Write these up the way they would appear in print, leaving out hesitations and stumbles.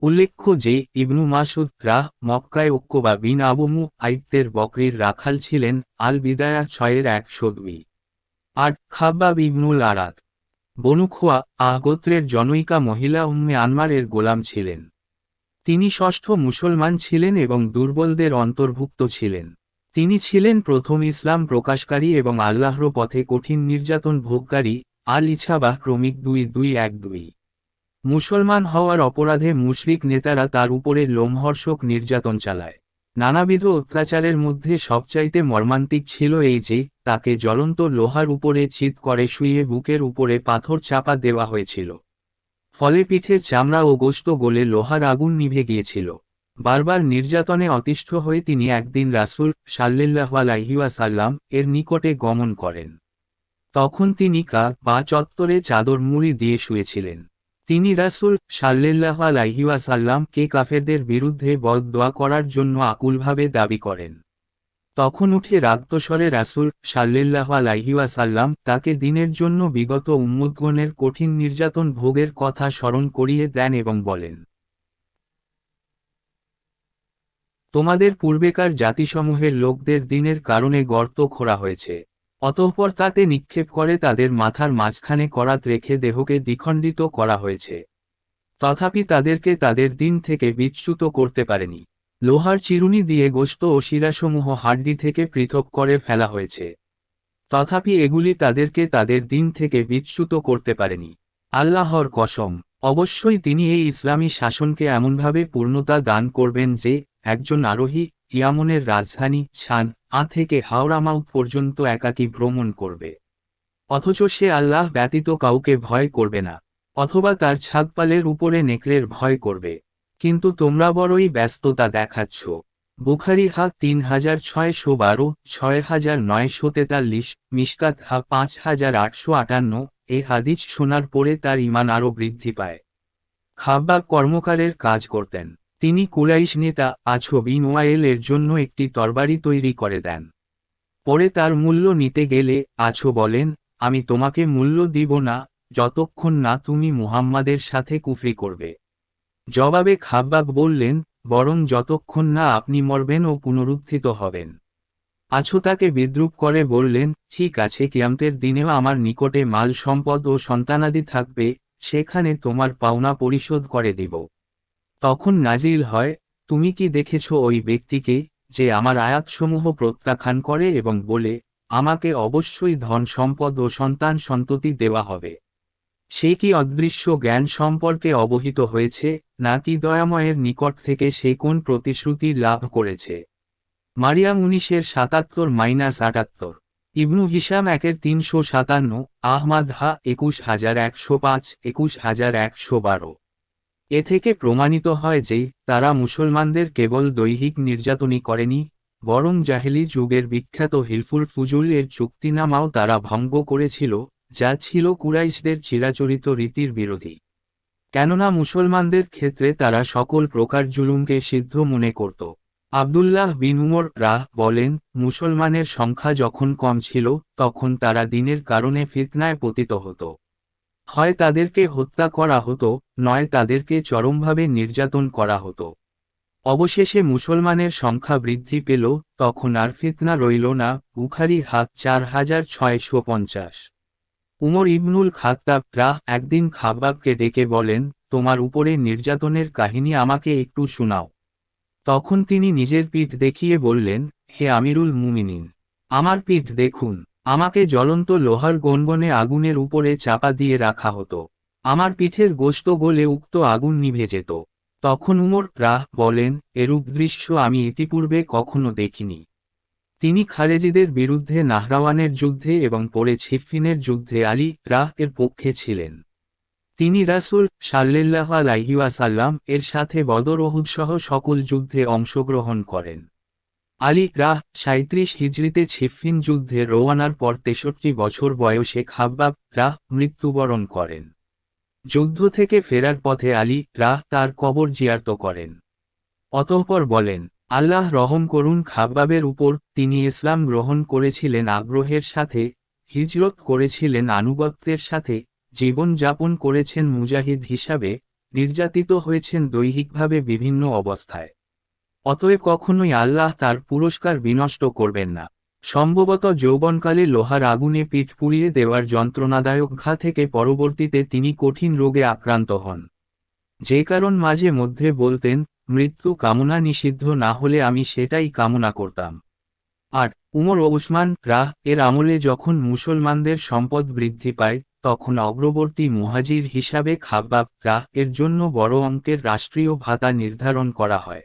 উল্লেখ্য যে ইবনু মাসুদ মক্কায় উকবা বিন আবু মুআইতের বকরির রাখাল ছিলেন। আল বিদায়া 6-102। 8 খাব্বাব ইবনুল আরাদ বনু খুয়া গোত্রের জনৈকা মহিলা উম্মে আনমারের গোলাম ছিলেন। তিনি ষষ্ঠ মুসলমান ছিলেন এবং দুর্বলদের অন্তর্ভুক্ত ছিলেন। তিনি ছিলেন প্রথম ইসলাম প্রকাশকারী এবং আল্লাহর পথে কঠিন নির্যাতন ভোগকারী। আল ইছাবাহ ক্রমিক 2212। মুসলমান হওয়ার অপরাধে মুশরিক নেতারা তার উপরে লোমহর্ষক নির্যাতন চালায়। নানাবিধ অত্যাচারের মধ্যে সবচাইতে মর্মান্তিক ছিল এই যে তাকে জ্বলন্ত লোহার উপরে চিৎ করে শুইয়ে বুকের উপরে পাথর চাপা দেওয়া হয়েছিল। ফলে পিঠের চামড়া ও গোশত গলে লোহার আগুন নিভে গিয়েছিল। বারবার নির্যাতনে অতিষ্ঠ হয়ে তিনি একদিন রাসূল সাল্লাল্লাহু আলাইহি ওয়াসাল্লাম এর নিকটে গমন করেন। তখন তিনি কাবা চত্বরে চাদর মুড়ি দিয়ে শুয়েছিলেন। তিনি রাসূল সাল্লাল্লাহু আলাইহি ওয়াসাল্লামকে কাফেরদের বিরুদ্ধে বদদোয়া করার জন্য আকুলভাবে দাবি করেন। তখন উঠে রাক্তস্বরে রাসূল সাল্লাল্লাহু আলাইহি ওয়াসাল্লাম তাকে দিনের জন্য বিগত উম্মতগণের কঠিন নির্যাতন ভোগের কথা স্মরণ করিয়ে দেন এবং বলেন, তোমাদের পূর্বেকার জাতিসমূহের লোকদের দিনের কারণে গর্ত খোঁড়া হয়েছে। অতঃপর তাতে নিক্ষেপ করে তাদের মাথার মাঝখানে করাত রেখে দেহকে দ্বিখণ্ডিত করা হয়েছে। তথাপি তাদেরকে তাদের দিন থেকে বিচ্যুত করতে পারেনি। লোহার চিরুনি দিয়ে গোশত ও শিরাসমূহ হাড্ডি থেকে পৃথক করে ফেলা হয়েছে। তথাপি এগুলি তাদেরকে তাদের দিন থেকে বিচ্যুত করতে পারেনি। আল্লাহর কসম, অবশ্যই তিনি এই ইসলামী শাসনকে এমনভাবে পূর্ণতা দান করবেন যে একজন আরোহী ইয়ামনের রাজধানী ছান থেকে হাওরামাউত পর্যন্ত একাকী ভ্রমণ করবে, অথচ সে আল্লাহ ব্যতীত কাউকে ভয় করবে না, অথবা তার ছাগপালের উপরে নেকড়ের ভয় করবে। কিন্তু তোমরা বড়ই ব্যস্ততা দেখাচ্ছ। বুখারী 3612, 6943, মিশকাত 5858। এ হাদিস শোনার পরে তার ঈমান আরও বৃদ্ধি পায়। খাব্বাব কর্মকারের কাজ করতেন। তিনি কুরাইশ নেতা বিন ওয়াইল এর জন্য একটি তরবারি তৈরি করে দেন। পরে তার মূল্য নিতে গেলে বলেন, আমি তোমাকে মূল্য দিব না যতক্ষণ না তুমি মুহাম্মাদের সাথে কুফরি করবে। জবাবে খাব্বাব বললেন, বরং যতক্ষণ না আপনি মরবেন ও পুনরুত্থিত হবেন। তাকে বিদ্রূপ করে বললেন, ঠিক আছে, কিয়ামতের দিনেও আমার নিকটে মাল সম্পদ ও সন্তানাদি থাকবে, সেখানে তোমার পাওনা পরিশোধ করে দিব। তখন নাজিল হয়, তুমি কি দেখেছ ওই ব্যক্তিকে যে আমার আয়াতসমূহ প্রত্যাখ্যান করে এবং বলে, আমাকে অবশ্যই ধন সম্পদ ও সন্তান সন্ততি দেওয়া হবে? সে কি অদৃশ্য জ্ঞান সম্পর্কে অবহিত হয়েছে, নাকি দয়াময়ের নিকট থেকে সে কোন প্রতিশ্রুতি লাভ করেছে? মারিয়াম 19-77। ইবনু হিশাম 1-357, আহমাদ 21105, 21112। এ থেকে প্রমাণিত হয় যে তারা মুসলমানদের কেবল দৈহিক নির্যাতনই করেনি, বরং জাহেলি যুগের বিখ্যাত হিলফুল ফুজুল এর চুক্তিনামাও তারা ভঙ্গ করেছিল, যা ছিল কুরাইশদের চিরাচরিত রীতির বিরোধী। কেননা মুসলমানদের ক্ষেত্রে তারা সকল প্রকার জুলুমকে সিদ্ধ মনে করত। আব্দুল্লাহ বিন উমর বলেন, মুসলমানের সংখ্যা যখন কম ছিল তখন তারা দিনের কারণে ফিতনায় পতিত হতো। হয় তাদেরকে হত্যা করা হতো, নয় তাদেরকে চরমভাবে নির্যাতন করা হতো। অবশেষে মুসলমানের সংখ্যা বৃদ্ধি পেল, তখন আর ফিতনা রইল না। বুখারী 4650। উমর ইবনুল খাত্তাব একদিন খাব্বাবকে ডেকে বলেন, তোমার উপরে নির্যাতনের কাহিনী আমাকে একটু শোনাও। তখন তিনি নিজের পিঠ দেখিয়ে বললেন, হে আমিরুল মুমিনিন, আমার পিঠ দেখুন। আমাকে জ্বলন্ত লোহার গনগনে আগুনের উপরে চাপা দিয়ে রাখা হতো। আমার পিঠের গোশত গলে উক্ত আগুন নিভে যেত। তখন উমর বলেন, এরূপ দৃশ্য আমি ইতিপূর্বে কখনো দেখিনি। তিনি খারেজিদের বিরুদ্ধে নাহরাওয়ানের যুদ্ধে এবং পরে ছিফফিনের যুদ্ধে আলী এর পক্ষে ছিলেন। তিনি রাসূল সাল্লাল্লাহু আলাইহি ওয়াসাল্লাম এর সাথে বদর উহুদ সহ সকল যুদ্ধে অংশগ্রহণ করেন। আলী 37 হিজরিতে ছিফফিন যুদ্ধে রওয়ানার পর 63 বছর বয়সে খাব্বাব মৃত্যুবরণ করেন। যুদ্ধ থেকে ফেরার পথে আলী তার কবর জিয়ারত করেন। অতঃপর বলেন, আল্লাহ রহম করুন খাব্বাবের উপর। তিনি ইসলাম গ্রহণ করেছিলেন আগ্রহের সাথে, হিজরত করেছিলেন আনুগত্যের সাথে, জীবন যাপন করেছেন মুজাহিদ হিসাবে, নির্যাতিত হয়েছেন দৈহিকভাবে বিভিন্ন অবস্থায়। অতএব কখনোই আল্লাহ তার পুরস্কার বিনষ্ট করবেন না। সম্ভবত যৌবনকালে লোহার আগুনে পিঠ পুড়িয়ে দেওয়ার যন্ত্রণাদায়ক ঘা থেকে পরবর্তীতে তিনি কঠিন রোগে আক্রান্ত হন। যে কারণ মাঝে মধ্যে বলতেন, মৃত্যু কামনা নিষিদ্ধ না হলে আমি সেটাই কামনা করতাম। আর উমর ও উসমান রাহ এর আমলে যখন মুসলমানদের সম্পদ বৃদ্ধি পায়, তখন অগ্রবর্তী মুহাজির হিসাবে খাব্বাব রাহ এর জন্য বড় অঙ্কের রাষ্ট্রীয় ভাতা নির্ধারণ করা হয়,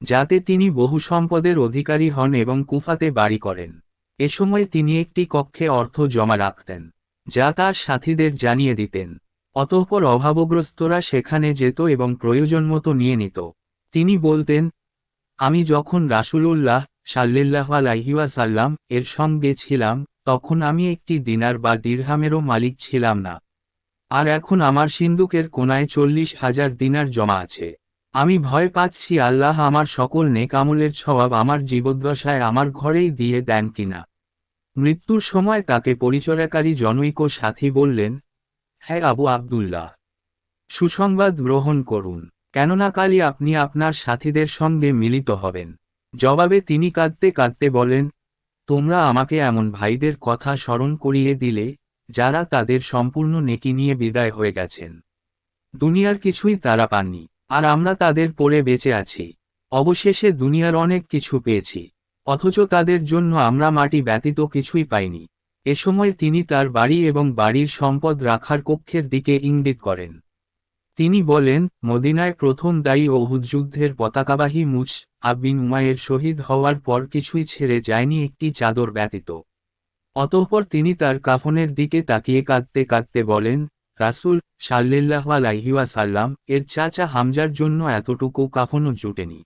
যাতে তিনি বহু সম্পদের অধিকারী হন এবং কুফাতে বাড়ি করেন। এ সময় তিনি একটি কক্ষে অর্থ জমা রাখতেন, যা তার সাথীদের জানিয়ে দিতেন। অতঃপর অভাবগ্রস্তরা সেখানে যেত এবং প্রয়োজনমতো নিয়ে নিত। তিনি বলতেন, আমি যখন রাসূলুল্লাহ সাল্লাল্লাহু আলাইহি ওয়াসাল্লাম এর সঙ্গে ছিলাম, তখন আমি একটি দিনার বা দিরহামেরও মালিক ছিলাম না। আর এখন আমার সিন্দুকের কোণায় 40,000 দিনার জমা আছে। আমি ভয় পাচ্ছি আল্লাহ আমার সকল নেক আমলের সওয়াব আমার জীবদ্দশায় আমার ঘরেই দিয়ে দেন কিনা। মৃত্যুর সময় তাকে পরিচর্যাকারী জনৈক সাথী বললেন, হ্যাঁ আবু আবদুল্লাহ, সুসংবাদ গ্রহণ করুন, কেননা কালই আপনি আপনার সাথীদের সঙ্গে মিলিত হবেন। জবাবে তিনি কাঁদতে কাঁদতে বলেন, তোমরা আমাকে এমন ভাইদের কথা স্মরণ করিয়ে দিলে, যারা তাদের সম্পূর্ণ নেকি নিয়ে বিদায় হয়ে গেছেন। দুনিয়ার কিছুই তারা পাননি, আর আমরা তাদের পরে বেঁচে আছি। অবশেষে দুনিয়ার অনেক কিছু পেয়েছি, অথচ তাদের জন্য আমরা মাটি ব্যতীত কিছুই পাইনি। এ সময় তিনি তার বাড়ি এবং বাড়ির সম্পদ রাখার কক্ষের দিকে ইঙ্গিত করেন। তিনি বলেন, মদিনায় প্রথম দায়ী ও উহুদ যুদ্ধের পতাকাবাহী মুসআব বিন উমাইর শহীদ হওয়ার পর কিছুই ছেড়ে যায়নি একটি চাদর ব্যতীত। অতঃপর তিনি তার কাফনের দিকে তাকিয়ে কাঁদতে কাঁদতে বলেন, রাসূল সাল্লাল্লাহু আলাইহি ওয়াসাল্লাম এর চাচা হামজার জন্য এতটুকু কাফনও জুটেনি।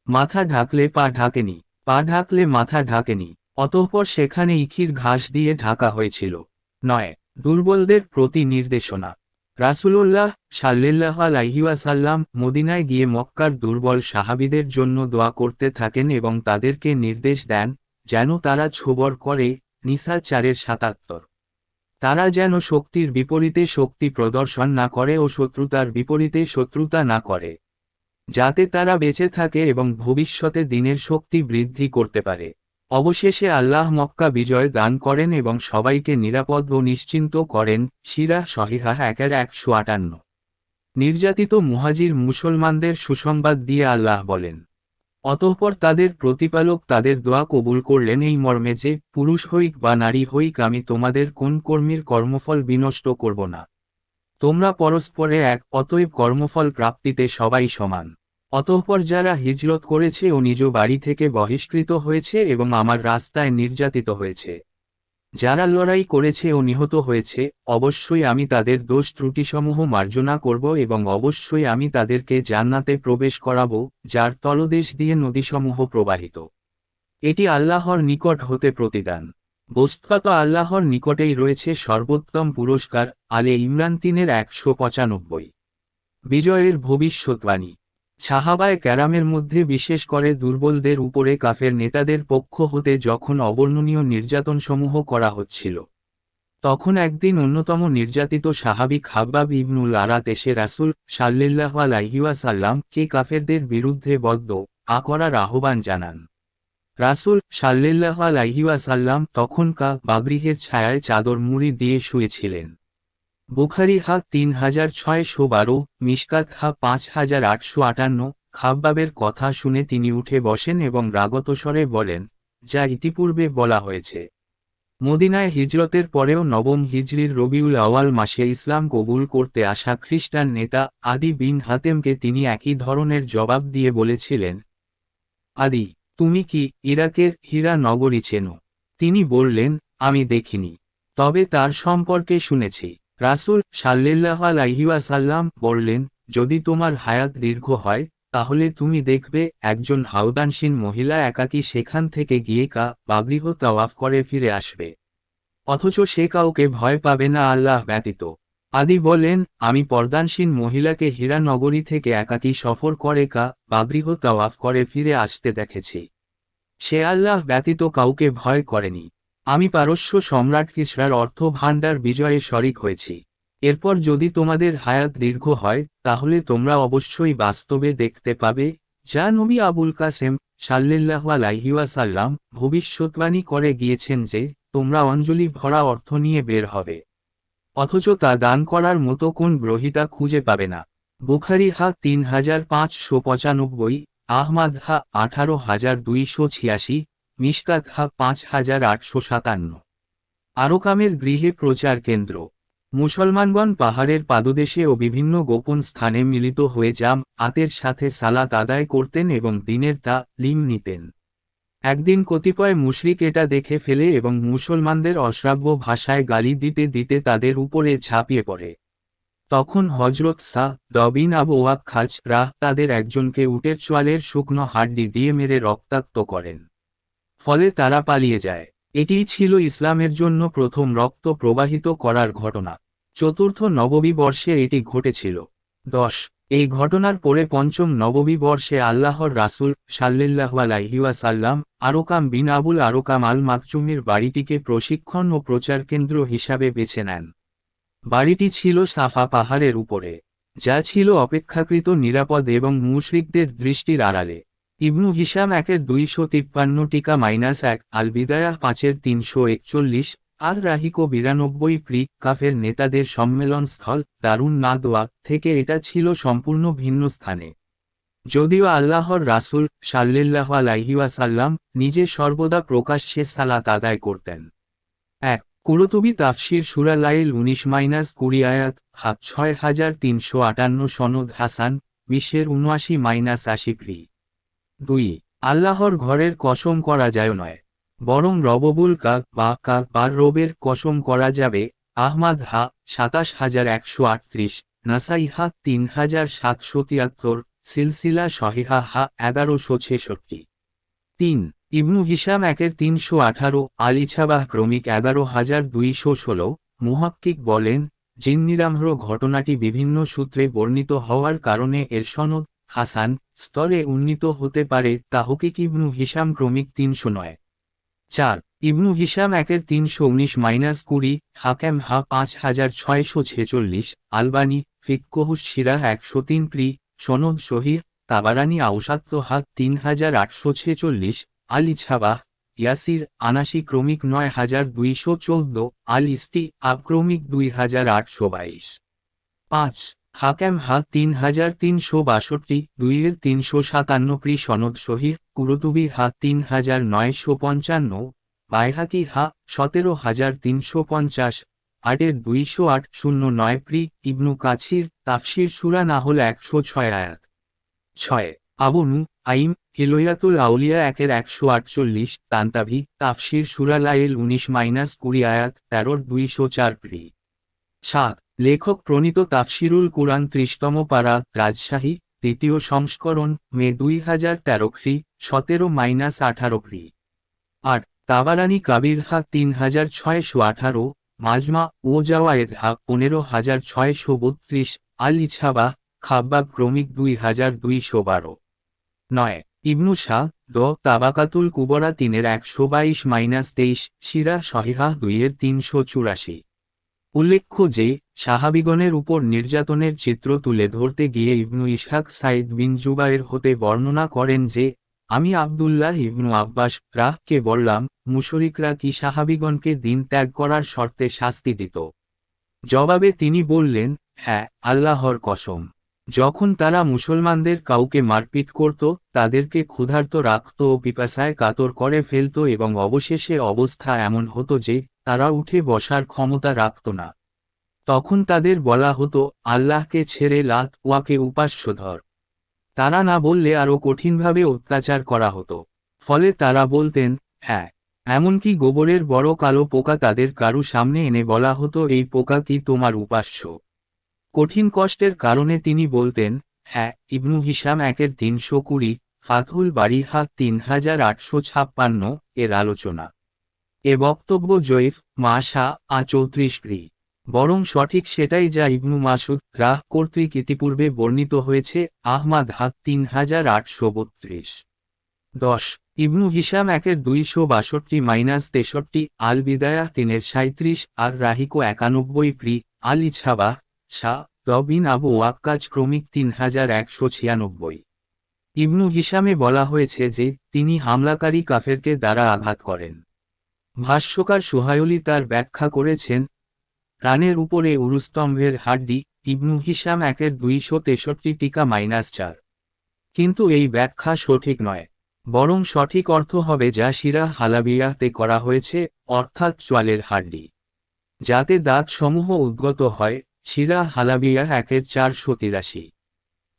মাথা ঢাকলে পা ঢাকেনি, পা ঢাকলে মাথা ঢাকেনি। অতঃপর সেখানে ইখির ঘাস দিয়ে ঢাকা হয়েছিল। 9. দুর্বলদের প্রতি নির্দেশনা। রাসূলুল্লাহ সাল্লাল্লাহু আলাইহি ওয়াসাল্লাম মদিনায় গিয়ে মক্কার দুর্বল সাহাবীদের জন্য দোয়া করতে থাকেন এবং তাদেরকে নির্দেশ দেন, যেন তারা সবর করে। নিসা 4:77। তারা যেন শক্তির বিপরীতে শক্তি প্রদর্শন না করে ও শত্রুতার বিপরীতে শত্রুতা না করে, যাতে তারা বেঁচে থাকে এবং ভবিষ্যতে দিনের শক্তি বৃদ্ধি করতে পারে। অবশেষে আল্লাহ মক্কা বিজয় দান করেন এবং সবাইকে নিরাপদ ও নিশ্চিন্ত করেন। সীরা সহিহা 1:158। নির্যাতিত মুহাজির মুসলমানদের সুসংবাদ দিয়ে আল্লাহ বলেন, অতঃপর তাদের প্রতিপালক তাদের দোয়া কবুল করলেন এই মর্মে যে, পুরুষ হইক বা নারী হইক, আমি তোমাদের কোন কর্মীর কর্মফল বিনষ্ট করব না। তোমরা পরস্পরে এক, অতএব কর্মফল প্রাপ্তিতে সবাই সমান। অতঃপর যারা হিজরত করেছে ও নিজ বাড়ি থেকে বহিষ্কৃত হয়েছে এবং আমার রাস্তায় নির্যাতিত হয়েছে, যারা লড়াই করেছে ও নিহত হয়েছে, অবশ্যই আমি তাদের দোষ ত্রুটিসমূহ মার্জনা করব এবং অবশ্যই আমি তাদেরকে জান্নাতে প্রবেশ করাব, যার তলদেশ দিয়ে নদীসমূহ প্রবাহিত। এটি আল্লাহর নিকট হতে প্রতিদান। বস্তুত আল্লাহর নিকটেই রয়েছে সর্বোত্তম পুরস্কার। আলে ইমরান 3:195। বিজয়ের ভবিষ্যৎবাণী। সাহাবায়ে কেরামের মধ্যে বিশেষ করে দুর্বলদের উপরে কাফের নেতাদের পক্ষ হতে যখন অবর্ণনীয় নির্যাতনসমূহ করা হচ্ছিল, তখন একদিন অন্যতম নির্যাতিত সাহাবী খাব্বাব ইবনুল আরাত এসে রাসূল সাল্লাল্লাহু আলাইহি ওয়াসাল্লাম কে কাফেরদের বিরুদ্ধে বদদোয়া করার আহ্বান জানান। রাসূল সাল্লাল্লাহু আলাইহি ওয়াসাল্লাম তখন বাগরিহের ছায়ায় চাদর মুড়ি দিয়ে শুয়েছিলেন। বুখারী 3612, মিশকাত 5858। খাব্বাবের কথা শুনে তিনি উঠে বসেন এবং রাগত স্বরে বলেন, যা ইতিপূর্বে বলা হয়েছে। মদিনায় হিজরতের পরেও নবম হিজরির রবিউল আওয়াল মাসে ইসলাম কবুল করতে আসা খ্রিস্টান নেতা আদি বিন হাতেমকে তিনি একই ধরনের জবাব দিয়ে বলেছিলেন, আদি, তুমি কি ইরাকের হীরা নগরী চেনো? তিনি বললেন, আমি দেখিনি, তবে তার সম্পর্কে শুনেছি। রাসূল সাল্লাল্লাহু আলাইহি ওয়াসাল্লাম বললেন, যদি তোমার হায়াত দীর্ঘ হয়, তাহলে তুমি দেখবে একজন হাউদানশীন মহিলা একাকী সেখান থেকে গিয়ে বাগরিহ তাওয়াফ করে ফিরে আসবে, অথচ সে কাউকে ভয় পাবে না আল্লাহ ব্যতীত। আদি বলেন, আমি পর্দানশীন মহিলাকে হীরা নগরী থেকে একাকী সফর করে বাগরিহ তাওয়াফ করে ফিরে আসতে দেখেছি। সে আল্লাহ ব্যতীত কাউকে ভয় করেনি। আমি পারস্য সম্রাট কিসরার অর্থ ভাণ্ডার বিজয়ে শরিক হয়েছি। এরপর যদি তোমাদের হায়াত দীর্ঘ হয় তাহলে তোমরা অবশ্যই বাস্তবে দেখতে পাবে, যা নবী আবুল কাসেম সাল্লাল্লাহু আলাইহি ওয়াসাল্লাম ভবিষ্যদ্বাণী করে গিয়েছেন যে, তোমরা অঞ্জলি ভরা অর্থ নিয়ে বের হবে, অথচ তা দান করার মতো কোন গ্রহীতা খুঁজে পাবে না। বুখারী হা 3595, আহমাদ হা 18286, মিশকাত হা 5857। আরকামের গৃহে প্রচার কেন্দ্র। মুসলমানগণ পাহাড়ের পাদদেশে ও বিভিন্ন গোপন স্থানে মিলিত হয়ে জামআতের সাথে সালাত আদায় করতেন এবং দ্বীনের তালিম নিতেন। একদিন কতিপয় মুশরিক এটা দেখে ফেলে এবং মুসলমানদের অশ্রাব্য ভাষায় গালি দিতে দিতে তাদের উপরে ঝাঁপিয়ে পড়ে। তখন হযরত সা'দ বিন আবু ওয়াক্কাছ তাদের একজনকে উটের চোয়ালের শুকনো হাড্ডি দিয়ে মেরে রক্তাক্ত করেন। ফলে তারা পালিয়ে যায়। এটিই ছিল ইসলামের জন্য প্রথম রক্ত প্রবাহিত করার ঘটনা। চতুর্থ নববী বর্ষে এটি ঘটেছিল। 10 এই ঘটনার পরে পঞ্চম নববী বর্ষে আল্লাহর রাসূল সাল্লাল্লাহু আলাইহি ওয়াসাল্লাম আরকাম বিন আবুল আরকাম আল মাকচুমের বাড়িটিকে প্রশিক্ষণ ও প্রচার কেন্দ্র হিসাবে বেছে নেন। বাড়িটি ছিল সাফা পাহাড়ের উপরে, যা ছিল অপেক্ষাকৃত নিরাপদ এবং মুশরিকদের দৃষ্টির আড়ালে। ইবনু হিশাম 1-253 টিকা -1 আল বিদায়াহ 5-341 আর রাহিকো 92 কাফের নেতাদের সম্মেলনস্থল দারুন নাদওয়া থেকে এটা ছিল সম্পূর্ণ ভিন্ন স্থানে। যদিও আল্লাহর রাসূল সাল্লাল্লাহু আলাইহি ওয়াসাল্লাম নিজে সর্বদা প্রকাশ্যে সালাত আদায় করতেন। 1 কুরতুবী তাফসির সূরা লাইল 19-20 আয়াত 6358 সনদ হাসান 20-79 2 আল্লাহর ঘরের কসম করা যায় নয়, বরং রববুল কাবার রবের কসম করা যাবে। আহমাদ হা 27138, নাসাই হা 3773, সিলসিলা সহিহা হা 1166। 3 ইবনু হিশাম 1-318, আল ইছাবাহ ক্রমিক 11216। মুহাক্কিক বলেন, জিন্নিরামহ্র ঘটনাটি বিভিন্ন সূত্রে বর্ণিত হওয়ার কারণে এর সনদ হাসান স্তরে উন্নীত হতে পারে। তাহকিক ইবনু হিশাম ক্রমিক 309। 4 ইবনু হিশাম 1-319-20, হাকেম হা 5646, আলবানী ফিকহুস সিরাহ 103, সনদ সহিহ তাবারানী আওসাত্ত হা 3846, আল ইছাবাহ ইয়াসির আনাসি ক্রমিক 9214, আল ইস্তি আব ক্রমিক 2822। 5 হাকেম হা 3362, 2-357 সনদ সহিহ, কুরতুবী হা 3955, বাইহাকি হা 17350, 8-208-09 ইবনু কাছির তাফসির সূরা নাহল 106 আয়াত 6 আবু আইম হিলয়াতুল আউলিয়া 1-148, তান্তাভি তাফসির সূরা লাইল 19-20 আয়াত 13-204 7 লেখক প্রণীত তাফসিরুল কুরআন 30তম পারা, রাজশাহী, 2য় সংস্করণ, মে 2013, 17-18 8 তাবারানী কাবির হা 3618, মাজমা ও জাওয়ায়েদ হা 15632, আল ইছাবাহ খাব্বাব ক্রমিক 2212। 9 ইবনু শাহ তাবাকাতুল কুবরা 3-122-23, সিরা সহিহাহ 2-384। উল্লেখ্য যে, সাহাবীগণের উপর নির্যাতনের চিত্র তুলে ধরতে গিয়ে ইবনু ইসহাক সাইদ বিন জুবায়ের হতে বর্ণনা করেন যে, আমি আব্দুল্লাহ ইবনু আব্বাস কে বললাম, মুশরিকরা কি সাহাবীগণকে দিন ত্যাগ করার শর্তে শাস্তি দিত? জবাবে তিনি বললেন, হ্যাঁ, আল্লাহর কসম। যখন তারা মুসলমানদের কাউকে মারপিট করত, তাদেরকে ক্ষুধার্ত রাখত ও পিপাসায় কাতর করে ফেলত এবং অবশেষে অবস্থা এমন হতো যে, তারা উঠে বসার ক্ষমতা রাখত না। তখন তাদের বলা হতো, আল্লাহকে ছেড়ে লাত ওয়াকে উপাস্য ধর। তারা না বললে আরও কঠিনভাবে অত্যাচার করা হতো। ফলে তারা বলতেন, হ্যাঁ। এমনকি গোবরের বড় কালো পোকা তাদের কারু সামনে এনে বলা হতো, এই পোকা কি তোমার উপাস্য? কঠিন কষ্টের কারণে তিনি বলতেন, হ্যাঁ। ইবনু হিশাম 1-320, ফাতহুল বারী হা 3856 এর আলোচনা। এ বক্তব্য জয়ীফ মাশা 34 বরং সঠিক সেটাই যা ইবনু মাসুদ কর্তৃক ইতিপূর্বে বর্ণিত হয়েছে। আহমাদ হা 3832। 10 ইবনু হিশাম 1-262-63, আল বিদায়াহ 3-37, আর রাহিকো 91, আল ইছাবাহ শাহ রবিন আবু ওয়াক্কাজ ক্রমিক 3196। ইবনু হিশামে বলা হয়েছে যে তিনি হামলাকারী কাফেরকে দ্বারা আঘাত করেন। ভাষ্যকার সুহায়লী তার ব্যাখ্যা করেছেন, রানের উপরে উরুস্তম্ভের হাড্ডি, ইবনু হিশাম 1-263 টিকা -4। কিন্তু এই ব্যাখ্যা সঠিক নয়, বরং সঠিক অর্থ হবে যা শিরাহ হালাবিয়াতে করা হয়েছে, অর্থাৎ চোয়ালের হাড্ডি যাতে দাঁত সমূহ উদ্গত হয়। শিরাহ হালাবিয়া 1-483।